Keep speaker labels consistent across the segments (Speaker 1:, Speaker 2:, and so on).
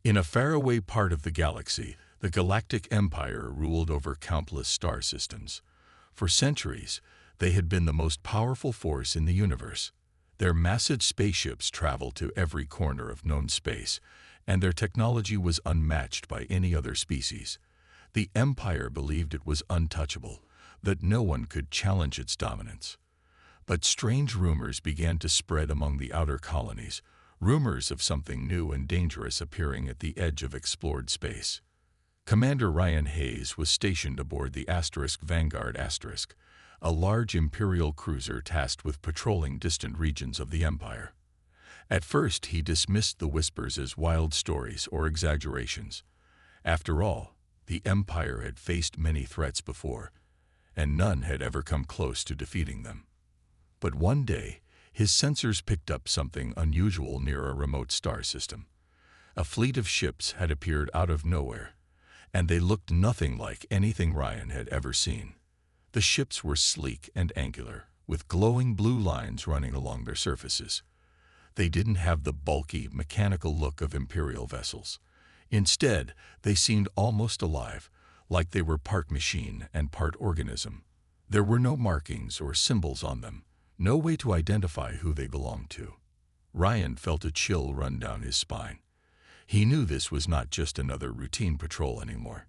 Speaker 1: In a faraway part of the galaxy, the Galactic Empire ruled over countless star systems. For centuries, they had been the most powerful force in the universe. Their massive spaceships traveled to every corner of known space, and their technology was unmatched by any other species. The Empire believed it was untouchable, that no one could challenge its dominance. But strange rumors began to spread among the outer colonies, rumors of something new and dangerous appearing at the edge of explored space. Commander Ryan Hayes was stationed aboard the Vanguard *, a large Imperial cruiser tasked with patrolling distant regions of the Empire. At first, he dismissed the whispers as wild stories or exaggerations. After all, the Empire had faced many threats before, and none had ever come close to defeating them. But one day, his sensors picked up something unusual near a remote star system. A fleet of ships had appeared out of nowhere, and they looked nothing like anything Ryan had ever seen. The ships were sleek and angular, with glowing blue lines running along their surfaces. They didn't have the bulky, mechanical look of Imperial vessels. Instead, they seemed almost alive, like they were part machine and part organism. There were no markings or symbols on them, no way to identify who they belonged to. Ryan felt a chill run down his spine. He knew this was not just another routine patrol anymore.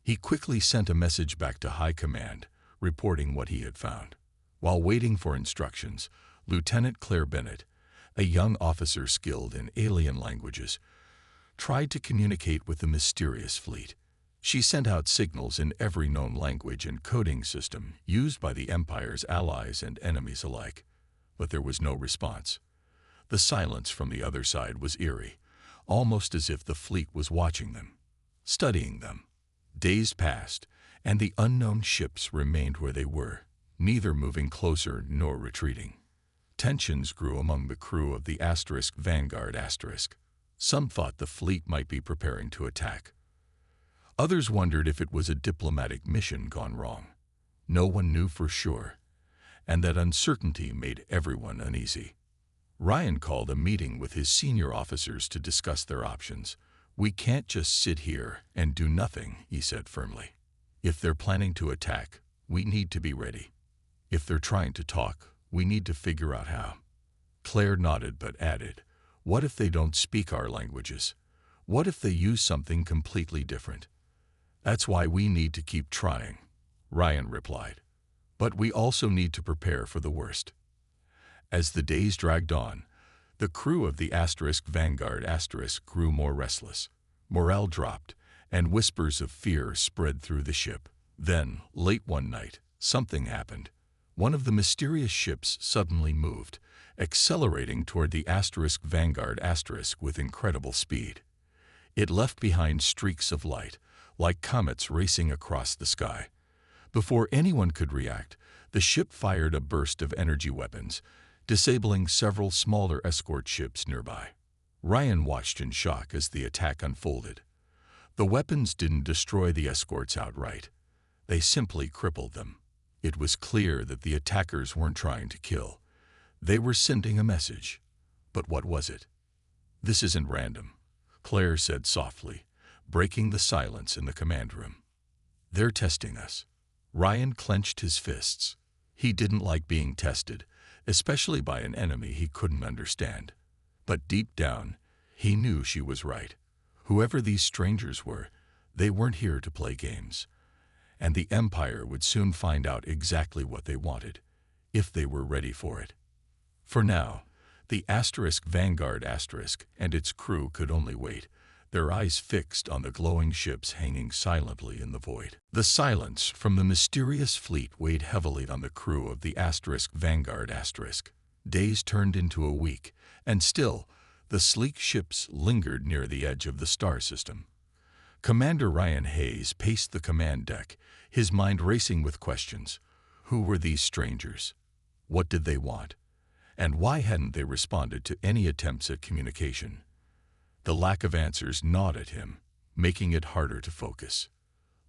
Speaker 1: He quickly sent a message back to High Command, reporting what he had found. While waiting for instructions, Lieutenant Claire Bennett, a young officer skilled in alien languages, tried to communicate with the mysterious fleet. She sent out signals in every known language and coding system used by the Empire's allies and enemies alike, but there was no response. The silence from the other side was eerie, almost as if the fleet was watching them, studying them. Days passed, and the unknown ships remained where they were, neither moving closer nor retreating. Tensions grew among the crew of the Vanguard *. Some thought the fleet might be preparing to attack. Others wondered if it was a diplomatic mission gone wrong. No one knew for sure, and that uncertainty made everyone uneasy. Ryan called a meeting with his senior officers to discuss their options. "We can't just sit here and do nothing," he said firmly. "If they're planning to attack, we need to be ready. If they're trying to talk, we need to figure out how." Claire nodded but added, "What if they don't speak our languages? What if they use something completely different?" "That's why we need to keep trying," Ryan replied. "But we also need to prepare for the worst." As the days dragged on, the crew of the Vanguard * grew more restless. Morale dropped, and whispers of fear spread through the ship. Then, late one night, something happened. One of the mysterious ships suddenly moved, accelerating toward the Vanguard * with incredible speed. It left behind streaks of light, like comets racing across the sky. Before anyone could react, the ship fired a burst of energy weapons, disabling several smaller escort ships nearby. Ryan watched in shock as the attack unfolded. The weapons didn't destroy the escorts outright. They simply crippled them. It was clear that the attackers weren't trying to kill. They were sending a message. But what was it? "This isn't random," Claire said softly, breaking the silence in the command room. "They're testing us." Ryan clenched his fists. He didn't like being tested, especially by an enemy he couldn't understand. But deep down, he knew she was right. Whoever these strangers were, they weren't here to play games. And the Empire would soon find out exactly what they wanted, if they were ready for it. For now, the Vanguard * and its crew could only wait, their eyes fixed on the glowing ships hanging silently in the void. The silence from the mysterious fleet weighed heavily on the crew of the Vanguard *. Days turned into a week, and still, the sleek ships lingered near the edge of the star system. Commander Ryan Hayes paced the command deck, his mind racing with questions. Who were these strangers? What did they want? And why hadn't they responded to any attempts at communication? The lack of answers gnawed at him, making it harder to focus.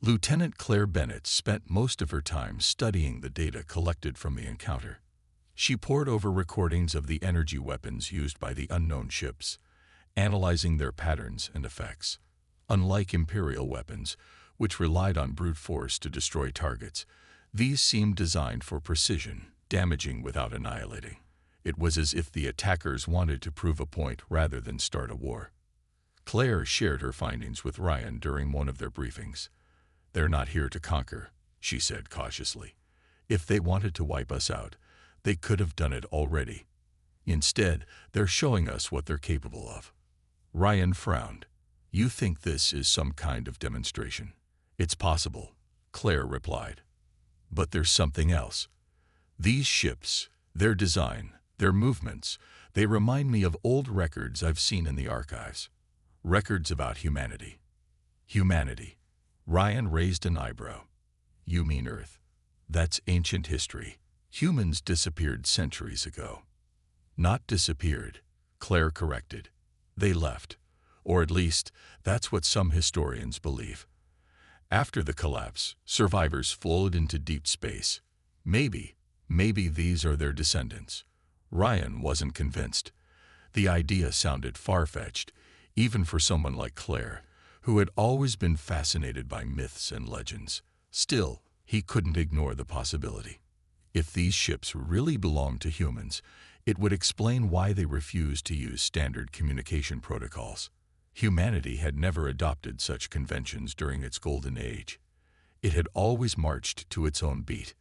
Speaker 1: Lieutenant Claire Bennett spent most of her time studying the data collected from the encounter. She pored over recordings of the energy weapons used by the unknown ships, analyzing their patterns and effects. Unlike Imperial weapons, which relied on brute force to destroy targets, these seemed designed for precision, damaging without annihilating. It was as if the attackers wanted to prove a point rather than start a war. Claire shared her findings with Ryan during one of their briefings. "They're not here to conquer," she said cautiously. "If they wanted to wipe us out, they could have done it already. Instead, they're showing us what they're capable of." Ryan frowned. "You think this is some kind of demonstration?" "It's possible," Claire replied. "But there's something else. These ships, their design, their movements, they remind me of old records I've seen in the archives. Records about humanity." "Humanity?" Ryan raised an eyebrow. "You mean Earth? That's ancient history. Humans disappeared centuries ago." "Not disappeared," Claire corrected. "They left. Or at least, that's what some historians believe. After the collapse, survivors flowed into deep space. Maybe these are their descendants." Ryan wasn't convinced. The idea sounded far-fetched, even for someone like Claire, who had always been fascinated by myths and legends. Still, he couldn't ignore the possibility. If these ships really belonged to humans, it would explain why they refused to use standard communication protocols. Humanity had never adopted such conventions during its golden age. It had always marched to its own beat.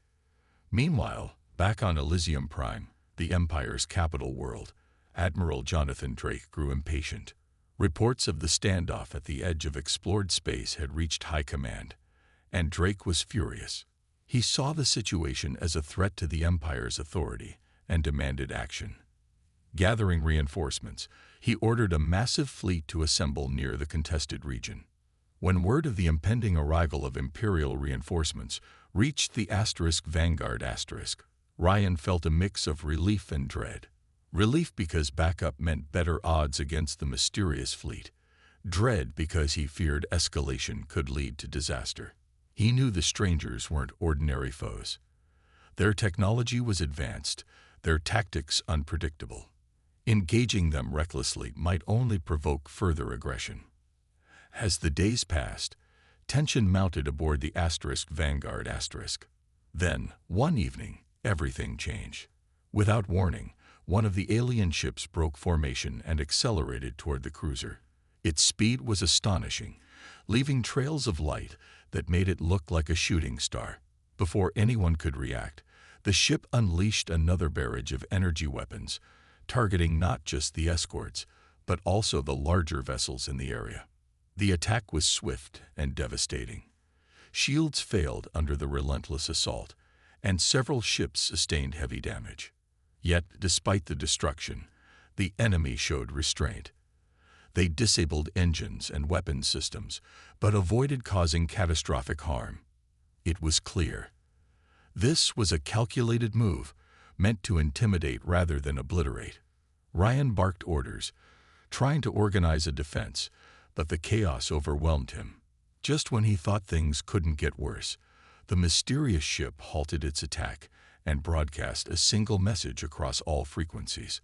Speaker 1: Meanwhile, back on Elysium Prime, the Empire's capital world, Admiral Jonathan Drake grew impatient. Reports of the standoff at the edge of explored space had reached high command, and Drake was furious. He saw the situation as a threat to the Empire's authority and demanded action. Gathering reinforcements, he ordered a massive fleet to assemble near the contested region. When word of the impending arrival of Imperial reinforcements reached the Vanguard *, Ryan felt a mix of relief and dread. Relief because backup meant better odds against the mysterious fleet. Dread because he feared escalation could lead to disaster. He knew the strangers weren't ordinary foes. Their technology was advanced, their tactics unpredictable. Engaging them recklessly might only provoke further aggression. As the days passed, tension mounted aboard the Vanguard *. Then, one evening, everything changed. Without warning, one of the alien ships broke formation and accelerated toward the cruiser. Its speed was astonishing, leaving trails of light that made it look like a shooting star. Before anyone could react, the ship unleashed another barrage of energy weapons, targeting not just the escorts, but also the larger vessels in the area. The attack was swift and devastating. Shields failed under the relentless assault, and several ships sustained heavy damage. Yet, despite the destruction, the enemy showed restraint. They disabled engines and weapons systems, but avoided causing catastrophic harm. It was clear. This was a calculated move, meant to intimidate rather than obliterate. Ryan barked orders, trying to organize a defense, but the chaos overwhelmed him. Just when he thought things couldn't get worse, the mysterious ship halted its attack and broadcast a single message across all frequencies.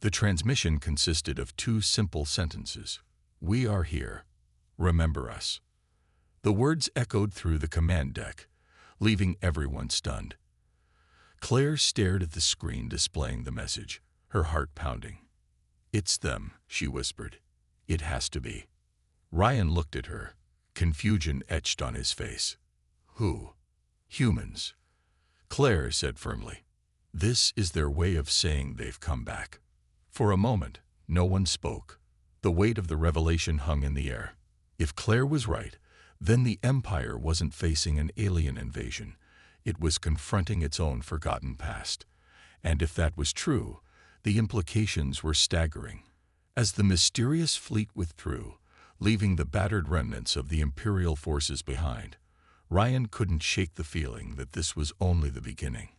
Speaker 1: The transmission consisted of 2 simple sentences: "We are here. Remember us." The words echoed through the command deck, leaving everyone stunned. Claire stared at the screen displaying the message, her heart pounding. "It's them," she whispered. "It has to be." Ryan looked at her, confusion etched on his face. "Who?" "Humans," Claire said firmly. "This is their way of saying they've come back." For a moment, no one spoke. The weight of the revelation hung in the air. If Claire was right, then the Empire wasn't facing an alien invasion. It was confronting its own forgotten past. And if that was true, the implications were staggering. As the mysterious fleet withdrew, leaving the battered remnants of the Imperial forces behind, Ryan couldn't shake the feeling that this was only the beginning.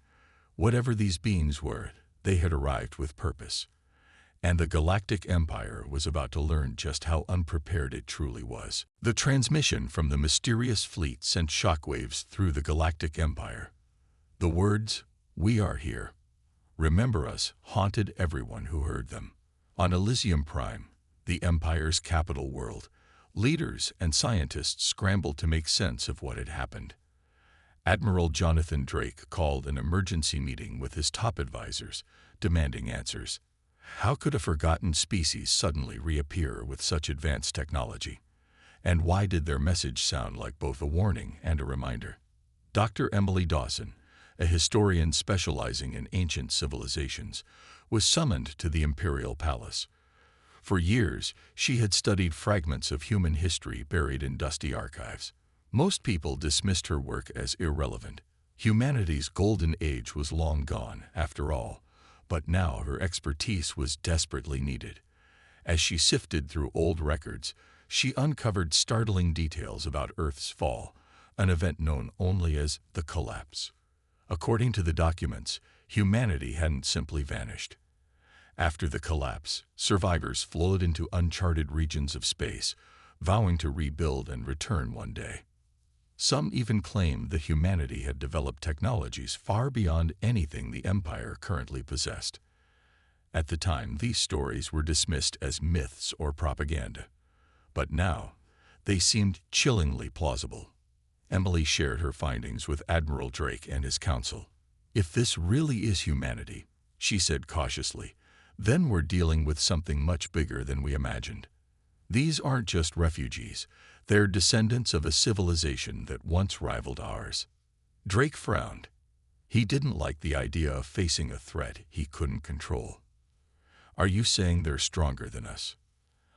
Speaker 1: Whatever these beings were, they had arrived with purpose. And the Galactic Empire was about to learn just how unprepared it truly was. The transmission from the mysterious fleet sent shockwaves through the Galactic Empire. The words, "We are here. Remember us," haunted everyone who heard them. On Elysium Prime, the Empire's capital world, leaders and scientists scrambled to make sense of what had happened. Admiral Jonathan Drake called an emergency meeting with his top advisors, demanding answers. How could a forgotten species suddenly reappear with such advanced technology? And why did their message sound like both a warning and a reminder? Dr. Emily Dawson, a historian specializing in ancient civilizations, was summoned to the Imperial Palace. For years, she had studied fragments of human history buried in dusty archives. Most people dismissed her work as irrelevant. Humanity's golden age was long gone, after all, but now her expertise was desperately needed. As she sifted through old records, she uncovered startling details about Earth's fall, an event known only as the collapse. According to the documents, humanity hadn't simply vanished. After the collapse, survivors flowed into uncharted regions of space, vowing to rebuild and return one day. Some even claimed that humanity had developed technologies far beyond anything the Empire currently possessed. At the time, these stories were dismissed as myths or propaganda. But now, they seemed chillingly plausible. Emily shared her findings with Admiral Drake and his council. "If this really is humanity," she said cautiously, "then we're dealing with something much bigger than we imagined. These aren't just refugees. They're descendants of a civilization that once rivaled ours." Drake frowned. He didn't like the idea of facing a threat he couldn't control. "Are you saying they're stronger than us?"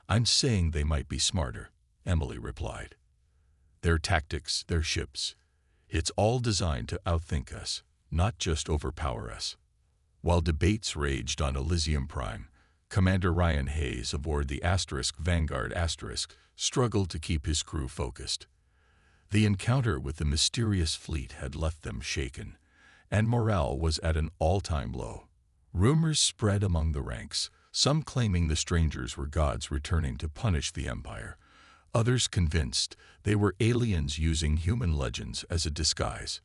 Speaker 1: "I'm saying they might be smarter," Emily replied. "Their tactics, their ships, it's all designed to outthink us, not just overpower us." While debates raged on Elysium Prime, Commander Ryan Hayes aboard the Vanguard struggled to keep his crew focused. The encounter with the mysterious fleet had left them shaken, and morale was at an all-time low. Rumors spread among the ranks, some claiming the strangers were gods returning to punish the Empire, others convinced they were aliens using human legends as a disguise.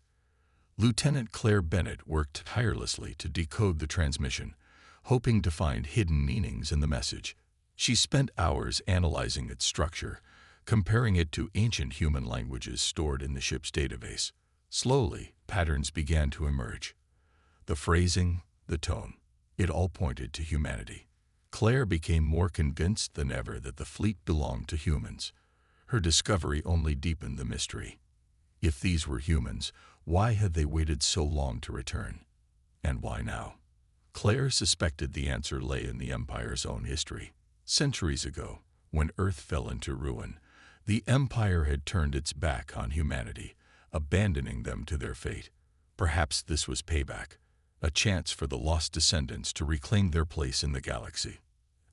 Speaker 1: Lieutenant Claire Bennett worked tirelessly to decode the transmission, hoping to find hidden meanings in the message. She spent hours analyzing its structure, comparing it to ancient human languages stored in the ship's database. Slowly, patterns began to emerge. The phrasing, the tone, it all pointed to humanity. Claire became more convinced than ever that the fleet belonged to humans. Her discovery only deepened the mystery. If these were humans, why had they waited so long to return? And why now? Claire suspected the answer lay in the Empire's own history. Centuries ago, when Earth fell into ruin, the Empire had turned its back on humanity, abandoning them to their fate. Perhaps this was payback, a chance for the lost descendants to reclaim their place in the galaxy.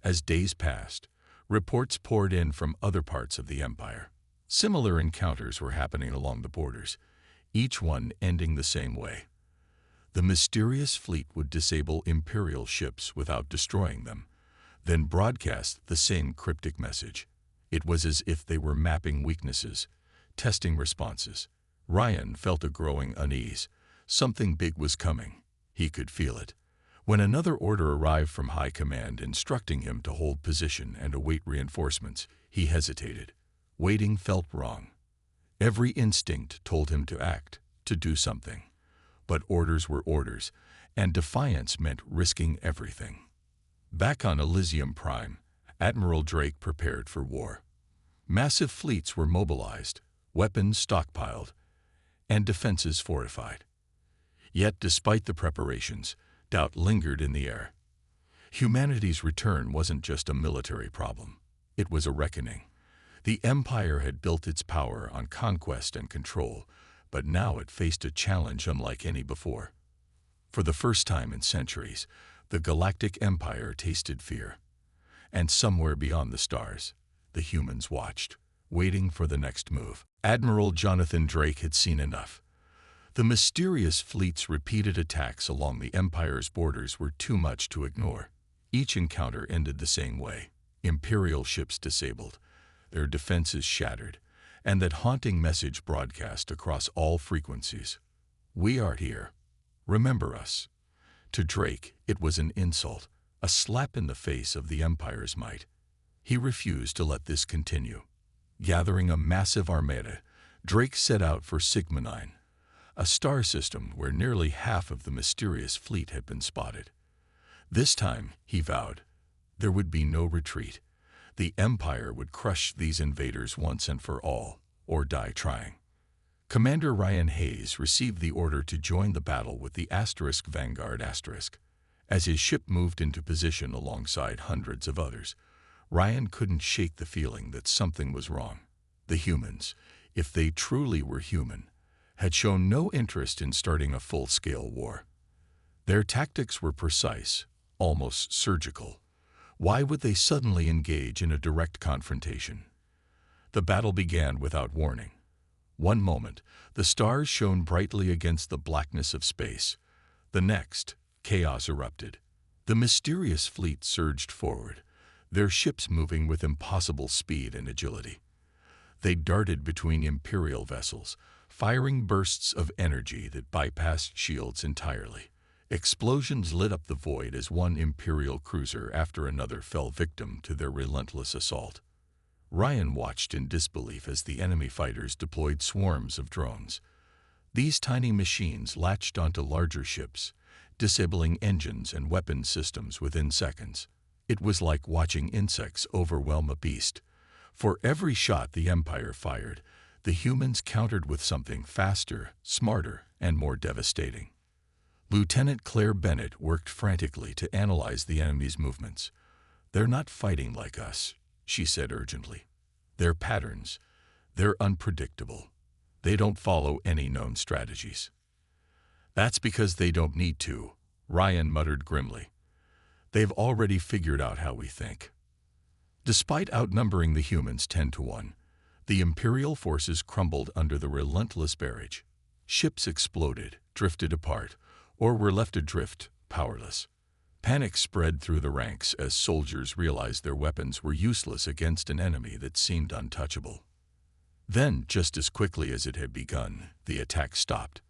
Speaker 1: As days passed, reports poured in from other parts of the Empire. Similar encounters were happening along the borders, each one ending the same way. The mysterious fleet would disable Imperial ships without destroying them, then broadcast the same cryptic message. It was as if they were mapping weaknesses, testing responses. Ryan felt a growing unease. Something big was coming. He could feel it. When another order arrived from High Command instructing him to hold position and await reinforcements, he hesitated. Waiting felt wrong. Every instinct told him to act, to do something. But orders were orders, and defiance meant risking everything. Back on Elysium Prime, Admiral Drake prepared for war. Massive fleets were mobilized, weapons stockpiled, and defenses fortified. Yet, despite the preparations, doubt lingered in the air. Humanity's return wasn't just a military problem. It was a reckoning. The Empire had built its power on conquest and control, but now it faced a challenge unlike any before. For the first time in centuries, the Galactic Empire tasted fear. And somewhere beyond the stars, the humans watched, waiting for the next move. Admiral Jonathan Drake had seen enough. The mysterious fleet's repeated attacks along the Empire's borders were too much to ignore. Each encounter ended the same way: Imperial ships disabled, their defenses shattered, and that haunting message broadcast across all frequencies. "We are here. Remember us." To Drake, it was an insult, a slap in the face of the Empire's might. He refused to let this continue. Gathering a massive armada, Drake set out for Sigma 9, a star system where nearly half of the mysterious fleet had been spotted. This time, he vowed, there would be no retreat. The Empire would crush these invaders once and for all, or die trying. Commander Ryan Hayes received the order to join the battle with the Vanguard *. As his ship moved into position alongside hundreds of others, Ryan couldn't shake the feeling that something was wrong. The humans, if they truly were human, had shown no interest in starting a full-scale war. Their tactics were precise, almost surgical. Why would they suddenly engage in a direct confrontation? The battle began without warning. One moment, the stars shone brightly against the blackness of space. The next, chaos erupted. The mysterious fleet surged forward, their ships moving with impossible speed and agility. They darted between Imperial vessels, firing bursts of energy that bypassed shields entirely. Explosions lit up the void as one Imperial cruiser after another fell victim to their relentless assault. Ryan watched in disbelief as the enemy fighters deployed swarms of drones. These tiny machines latched onto larger ships, disabling engines and weapon systems within seconds. It was like watching insects overwhelm a beast. For every shot the Empire fired, the humans countered with something faster, smarter, and more devastating. Lieutenant Claire Bennett worked frantically to analyze the enemy's movements. "They're not fighting like us," she said urgently. "Their patterns, they're unpredictable. They don't follow any known strategies." "That's because they don't need to," Ryan muttered grimly. "They've already figured out how we think." Despite outnumbering the humans 10-1, the Imperial forces crumbled under the relentless barrage. Ships exploded, drifted apart, or were left adrift, powerless. Panic spread through the ranks as soldiers realized their weapons were useless against an enemy that seemed untouchable. Then, just as quickly as it had begun, the attack stopped.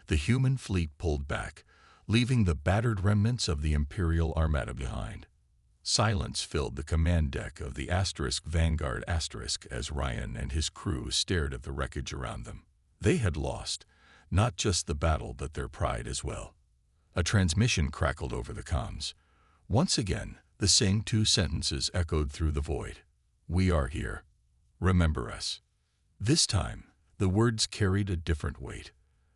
Speaker 1: The human fleet pulled back, leaving the battered remnants of the Imperial armada behind. Silence filled the command deck of the Vanguard as Ryan and his crew stared at the wreckage around them. They had lost, not just the battle but their pride as well. A transmission crackled over the comms. Once again, the same two sentences echoed through the void. "We are here. Remember us." This time, the words carried a different weight.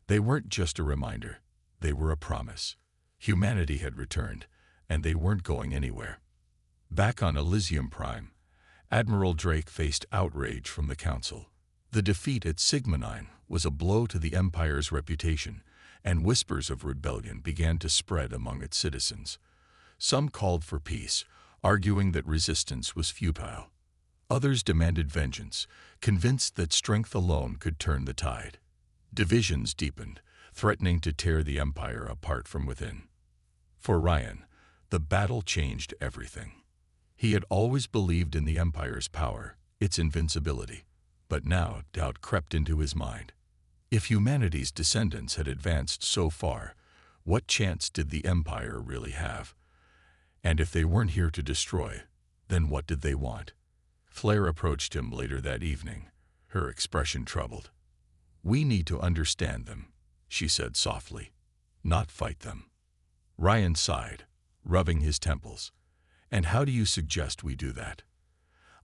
Speaker 1: They weren't just a reminder. They were a promise. Humanity had returned, and they weren't going anywhere. Back on Elysium Prime, Admiral Drake faced outrage from the Council. The defeat at Sigma 9 was a blow to the Empire's reputation, and whispers of rebellion began to spread among its citizens. Some called for peace, arguing that resistance was futile. Others demanded vengeance, convinced that strength alone could turn the tide. Divisions deepened, threatening to tear the Empire apart from within. For Ryan, the battle changed everything. He had always believed in the Empire's power, its invincibility, but now doubt crept into his mind. If humanity's descendants had advanced so far, what chance did the Empire really have? And if they weren't here to destroy, then what did they want? Claire approached him later that evening, her expression troubled. "We need to understand them," she said softly, "not fight them." Ryan sighed, rubbing his temples. "And how do you suggest we do that?"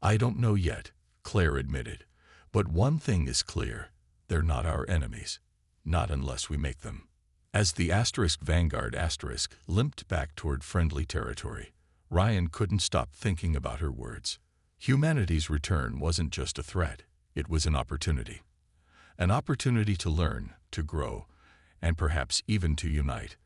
Speaker 1: "I don't know yet," Claire admitted. "But one thing is clear. They're not our enemies. Not unless we make them." As the Vanguard limped back toward friendly territory, Ryan couldn't stop thinking about her words. Humanity's return wasn't just a threat. It was an opportunity. An opportunity to learn, to grow, and perhaps even to unite.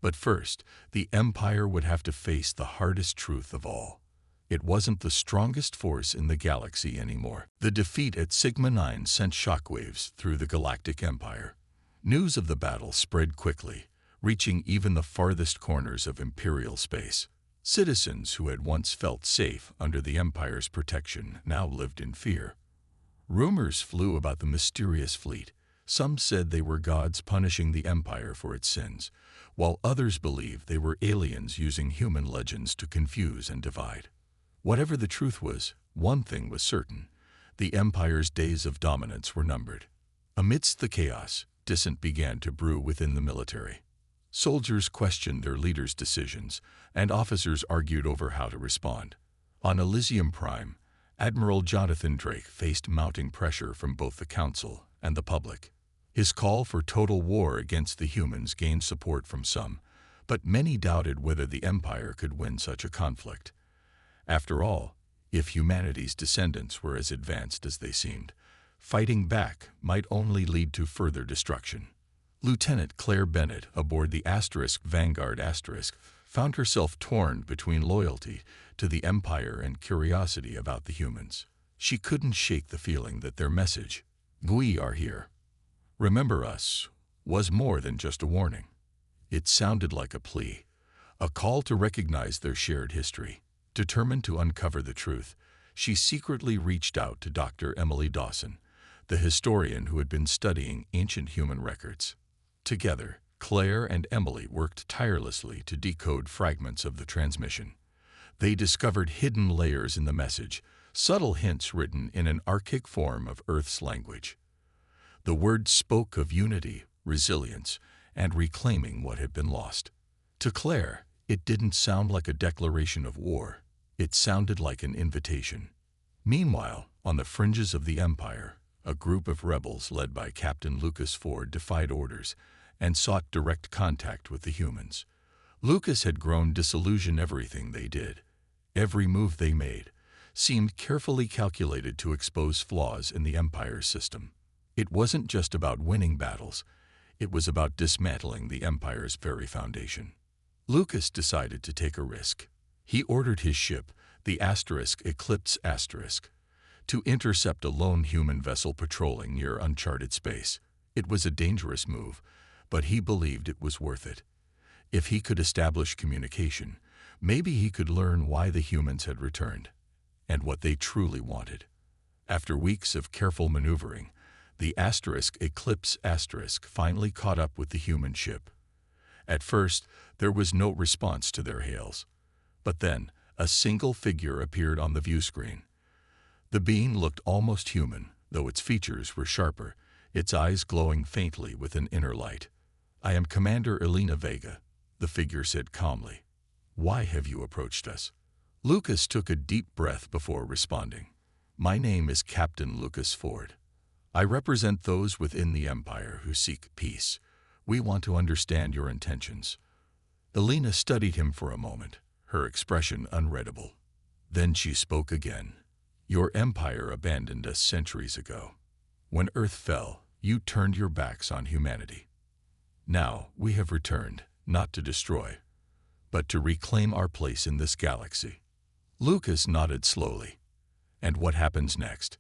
Speaker 1: But first, the Empire would have to face the hardest truth of all. It wasn't the strongest force in the galaxy anymore. The defeat at Sigma 9 sent shockwaves through the Galactic Empire. News of the battle spread quickly, reaching even the farthest corners of Imperial space. Citizens who had once felt safe under the Empire's protection now lived in fear. Rumors flew about the mysterious fleet. Some said they were gods punishing the Empire for its sins, while others believed they were aliens using human legends to confuse and divide. Whatever the truth was, one thing was certain: the Empire's days of dominance were numbered. Amidst the chaos, dissent began to brew within the military. Soldiers questioned their leaders' decisions, and officers argued over how to respond. On Elysium Prime, Admiral Jonathan Drake faced mounting pressure from both the Council and the public. His call for total war against the humans gained support from some, but many doubted whether the Empire could win such a conflict. After all, if humanity's descendants were as advanced as they seemed, fighting back might only lead to further destruction. Lieutenant Claire Bennett aboard the Vanguard found herself torn between loyalty to the Empire and curiosity about the humans. She couldn't shake the feeling that their message, "We are here. Remember us," was more than just a warning. It sounded like a plea, a call to recognize their shared history. Determined to uncover the truth, she secretly reached out to Dr. Emily Dawson, the historian who had been studying ancient human records. Together, Claire and Emily worked tirelessly to decode fragments of the transmission. They discovered hidden layers in the message, subtle hints written in an archaic form of Earth's language. The words spoke of unity, resilience, and reclaiming what had been lost. To Claire, it didn't sound like a declaration of war. It sounded like an invitation. Meanwhile, on the fringes of the Empire, a group of rebels led by Captain Lucas Ford defied orders and sought direct contact with the humans. Lucas had grown disillusioned. Everything they did, every move they made, seemed carefully calculated to expose flaws in the Empire's system. It wasn't just about winning battles, it was about dismantling the Empire's very foundation. Lucas decided to take a risk. He ordered his ship, the Eclipse to intercept a lone human vessel patrolling near uncharted space. It was a dangerous move, but he believed it was worth it. If he could establish communication, maybe he could learn why the humans had returned, and what they truly wanted. After weeks of careful maneuvering, the Eclipse finally caught up with the human ship. At first, there was no response to their hails. But then, a single figure appeared on the view screen. The being looked almost human, though its features were sharper, its eyes glowing faintly with an inner light. "I am Commander Elena Vega," the figure said calmly. "Why have you approached us?" Lucas took a deep breath before responding. "My name is Captain Lucas Ford. I represent those within the Empire who seek peace. We want to understand your intentions." Elena studied him for a moment, her expression unreadable. Then she spoke again. "Your Empire abandoned us centuries ago. When Earth fell, you turned your backs on humanity. Now we have returned, not to destroy, but to reclaim our place in this galaxy." Lucas nodded slowly. "And what happens next?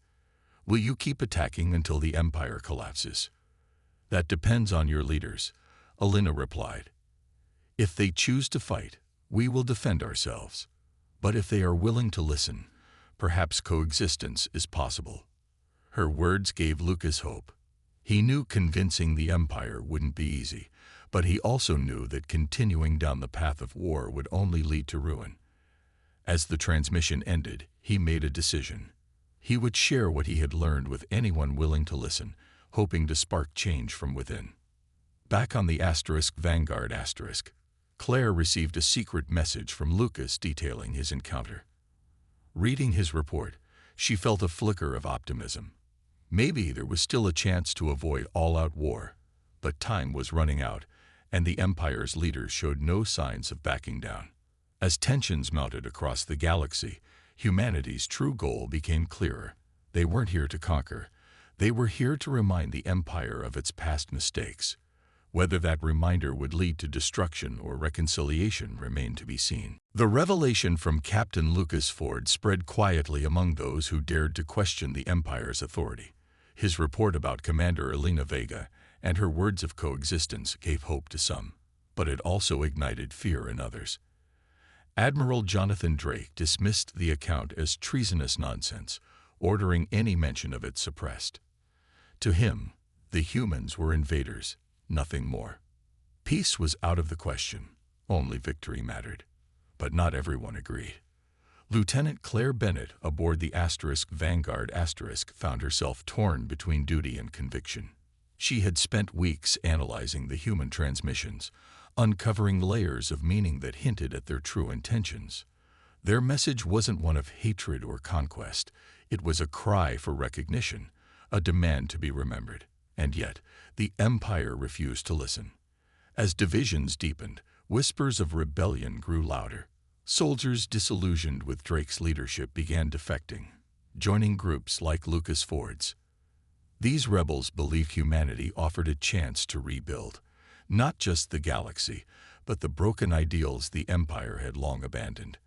Speaker 1: Will you keep attacking until the Empire collapses?" "That depends on your leaders," Elena replied. "If they choose to fight, we will defend ourselves. But if they are willing to listen, perhaps coexistence is possible." Her words gave Lucas hope. He knew convincing the Empire wouldn't be easy, but he also knew that continuing down the path of war would only lead to ruin. As the transmission ended, he made a decision. He would share what he had learned with anyone willing to listen, hoping to spark change from within. Back on the Vanguard Claire received a secret message from Lucas detailing his encounter. Reading his report, she felt a flicker of optimism. Maybe there was still a chance to avoid all-out war, but time was running out, and the Empire's leaders showed no signs of backing down. As tensions mounted across the galaxy, humanity's true goal became clearer. They weren't here to conquer. They were here to remind the Empire of its past mistakes. Whether that reminder would lead to destruction or reconciliation remained to be seen. The revelation from Captain Lucas Ford spread quietly among those who dared to question the Empire's authority. His report about Commander Elena Vega and her words of coexistence gave hope to some, but it also ignited fear in others. Admiral Jonathan Drake dismissed the account as treasonous nonsense, ordering any mention of it suppressed. To him, the humans were invaders, nothing more. Peace was out of the question. Only victory mattered. But not everyone agreed. Lieutenant Claire Bennett aboard the Vanguard found herself torn between duty and conviction. She had spent weeks analyzing the human transmissions, uncovering layers of meaning that hinted at their true intentions. Their message wasn't one of hatred or conquest. It was a cry for recognition, a demand to be remembered. And yet, the Empire refused to listen. As divisions deepened, whispers of rebellion grew louder. Soldiers disillusioned with Drake's leadership began defecting, joining groups like Lucas Ford's. These rebels believed humanity offered a chance to rebuild, not just the galaxy, but the broken ideals the Empire had long abandoned.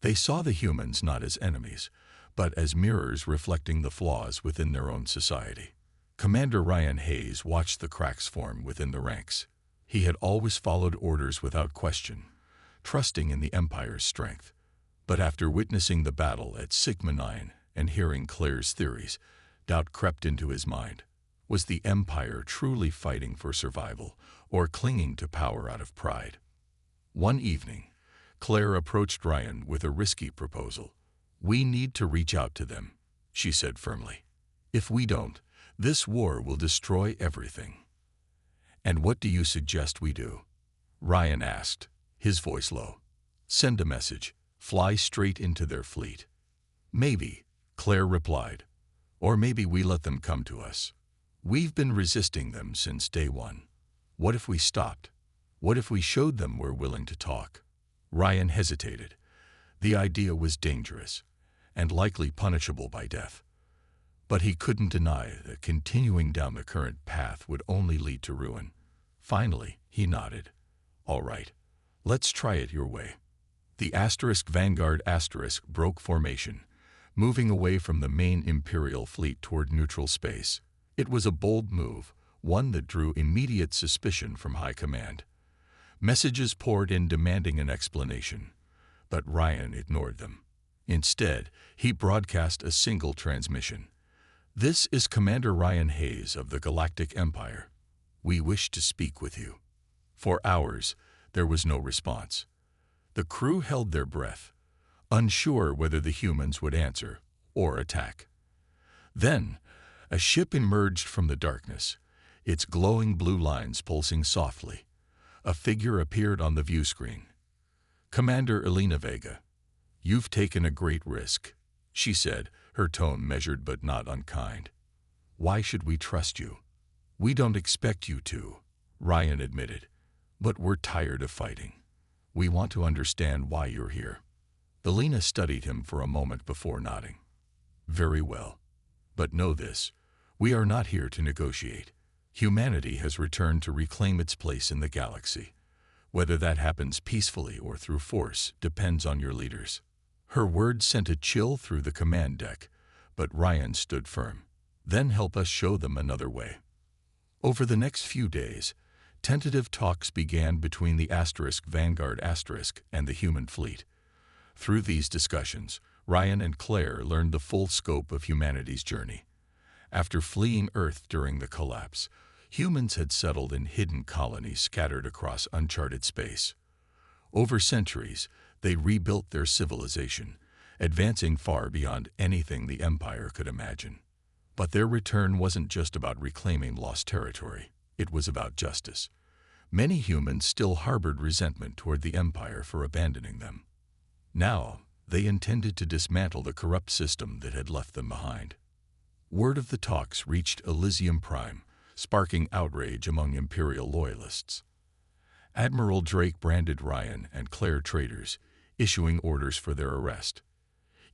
Speaker 1: They saw the humans not as enemies, but as mirrors reflecting the flaws within their own society. Commander Ryan Hayes watched the cracks form within the ranks. He had always followed orders without question, trusting in the Empire's strength. But after witnessing the battle at Sigma 9 and hearing Claire's theories, doubt crept into his mind. Was the Empire truly fighting for survival or clinging to power out of pride? One evening, Claire approached Ryan with a risky proposal. "We need to reach out to them," she said firmly. "If we don't, this war will destroy everything." "And what do you suggest we do?" Ryan asked, his voice low. "Send a message. Fly straight into their fleet." "Maybe," Claire replied. "Or maybe we let them come to us. We've been resisting them since day one. What if we stopped? What if we showed them we're willing to talk?" Ryan hesitated. The idea was dangerous and likely punishable by death. But he couldn't deny that continuing down the current path would only lead to ruin. Finally, he nodded. "All right, let's try it your way." The Vanguard broke formation, moving away from the main Imperial fleet toward neutral space. It was a bold move, one that drew immediate suspicion from high command. Messages poured in demanding an explanation, but Ryan ignored them. Instead, he broadcast a single transmission. "This is Commander Ryan Hayes of the Galactic Empire. We wish to speak with you." For hours, there was no response. The crew held their breath, unsure whether the humans would answer or attack. Then, a ship emerged from the darkness, its glowing blue lines pulsing softly. A figure appeared on the view screen. "Commander Elena Vega, you've taken a great risk," she said, her tone measured but not unkind. "Why should we trust you?" "We don't expect you to," Ryan admitted, "but we're tired of fighting. We want to understand why you're here." Elena studied him for a moment before nodding. "Very well. But know this, we are not here to negotiate. Humanity has returned to reclaim its place in the galaxy. Whether that happens peacefully or through force depends on your leaders." Her words sent a chill through the command deck, but Ryan stood firm. "Then help us show them another way." Over the next few days, tentative talks began between the Vanguard and the human fleet. Through these discussions, Ryan and Claire learned the full scope of humanity's journey. After fleeing Earth during the collapse, humans had settled in hidden colonies scattered across uncharted space. Over centuries, they rebuilt their civilization, advancing far beyond anything the Empire could imagine. But their return wasn't just about reclaiming lost territory. It was about justice. Many humans still harbored resentment toward the Empire for abandoning them. Now, they intended to dismantle the corrupt system that had left them behind. Word of the talks reached Elysium Prime, sparking outrage among Imperial loyalists. Admiral Drake branded Ryan and Claire traitors, issuing orders for their arrest.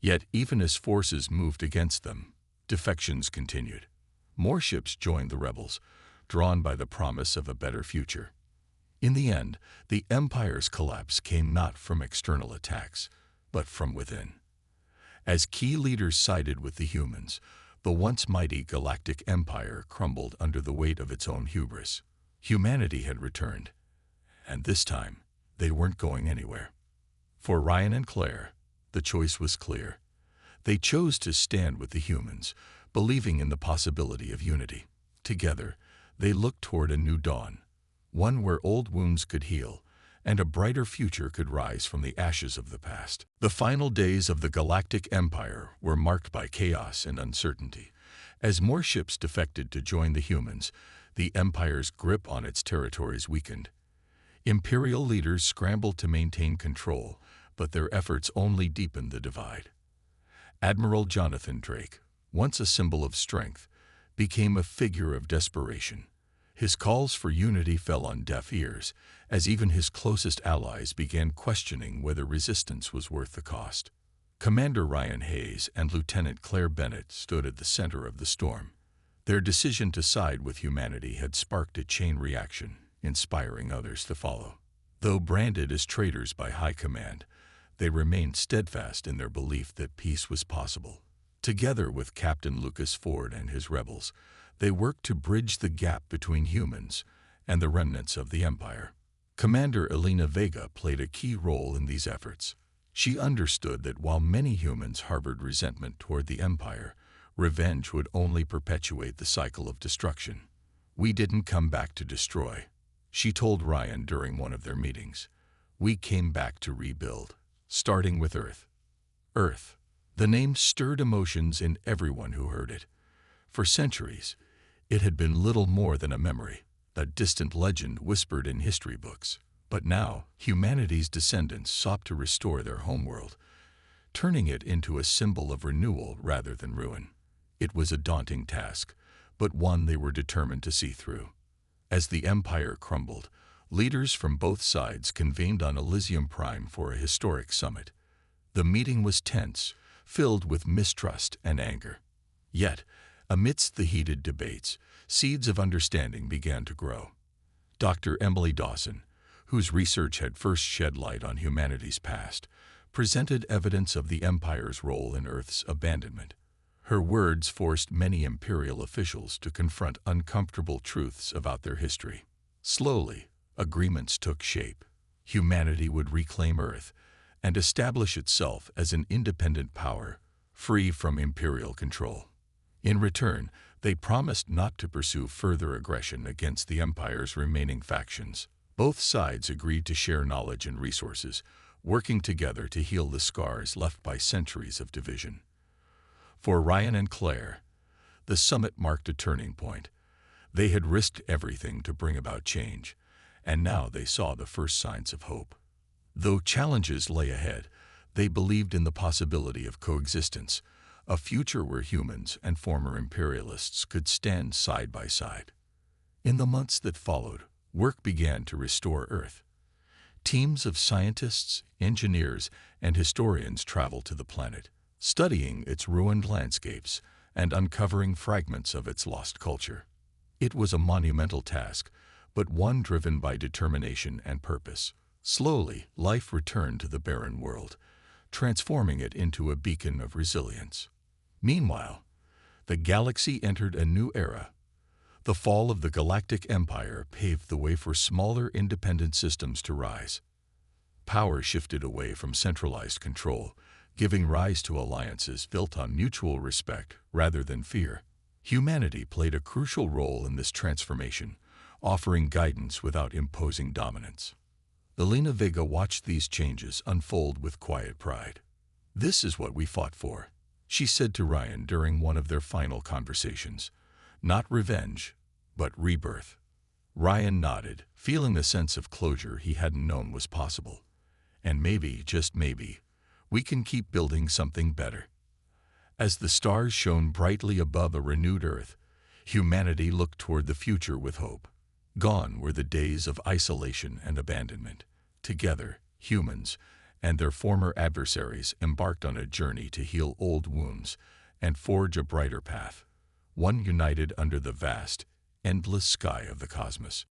Speaker 1: Yet even as forces moved against them, defections continued. More ships joined the rebels, drawn by the promise of a better future. In the end, the Empire's collapse came not from external attacks, but from within. As key leaders sided with the humans, the once mighty Galactic Empire crumbled under the weight of its own hubris. Humanity had returned, and this time, they weren't going anywhere. For Ryan and Claire, the choice was clear. They chose to stand with the humans, believing in the possibility of unity. Together, they looked toward a new dawn, one where old wounds could heal and a brighter future could rise from the ashes of the past. The final days of the Galactic Empire were marked by chaos and uncertainty. As more ships defected to join the humans, the Empire's grip on its territories weakened. Imperial leaders scrambled to maintain control, but their efforts only deepened the divide. Admiral Jonathan Drake, once a symbol of strength, became a figure of desperation. His calls for unity fell on deaf ears, as even his closest allies began questioning whether resistance was worth the cost. Commander Ryan Hayes and Lieutenant Claire Bennett stood at the center of the storm. Their decision to side with humanity had sparked a chain reaction, inspiring others to follow. Though branded as traitors by high command, they remained steadfast in their belief that peace was possible. Together with Captain Lucas Ford and his rebels, they worked to bridge the gap between humans and the remnants of the Empire. Commander Elena Vega played a key role in these efforts. She understood that while many humans harbored resentment toward the Empire, revenge would only perpetuate the cycle of destruction. "We didn't come back to destroy," she told Ryan during one of their meetings. "We came back to rebuild, starting with Earth." Earth. The name stirred emotions in everyone who heard it. For centuries, it had been little more than a memory, a distant legend whispered in history books. But now, humanity's descendants sought to restore their homeworld, turning it into a symbol of renewal rather than ruin. It was a daunting task, but one they were determined to see through. As the Empire crumbled, leaders from both sides convened on Elysium Prime for a historic summit. The meeting was tense, filled with mistrust and anger. Yet, amidst the heated debates, seeds of understanding began to grow. Dr. Emily Dawson, whose research had first shed light on humanity's past, presented evidence of the Empire's role in Earth's abandonment. Her words forced many imperial officials to confront uncomfortable truths about their history. Slowly, agreements took shape. Humanity would reclaim Earth and establish itself as an independent power, free from imperial control. In return, they promised not to pursue further aggression against the Empire's remaining factions. Both sides agreed to share knowledge and resources, working together to heal the scars left by centuries of division. For Ryan and Claire, the summit marked a turning point. They had risked everything to bring about change, and now they saw the first signs of hope. Though challenges lay ahead, they believed in the possibility of coexistence, a future where humans and former imperialists could stand side by side. In the months that followed, work began to restore Earth. Teams of scientists, engineers, and historians traveled to the planet, studying its ruined landscapes and uncovering fragments of its lost culture. It was a monumental task, but one driven by determination and purpose. Slowly, life returned to the barren world, transforming it into a beacon of resilience. Meanwhile, the galaxy entered a new era. The fall of the Galactic Empire paved the way for smaller independent systems to rise. Power shifted away from centralized control, giving rise to alliances built on mutual respect rather than fear. Humanity played a crucial role in this transformation, offering guidance without imposing dominance. Elena Vega watched these changes unfold with quiet pride. "This is what we fought for," she said to Ryan during one of their final conversations. "Not revenge, but rebirth." Ryan nodded, feeling a sense of closure he hadn't known was possible. "And maybe, just maybe, we can keep building something better." As the stars shone brightly above a renewed Earth, humanity looked toward the future with hope. Gone were the days of isolation and abandonment. Together, humans and their former adversaries embarked on a journey to heal old wounds and forge a brighter path, one united under the vast, endless sky of the cosmos.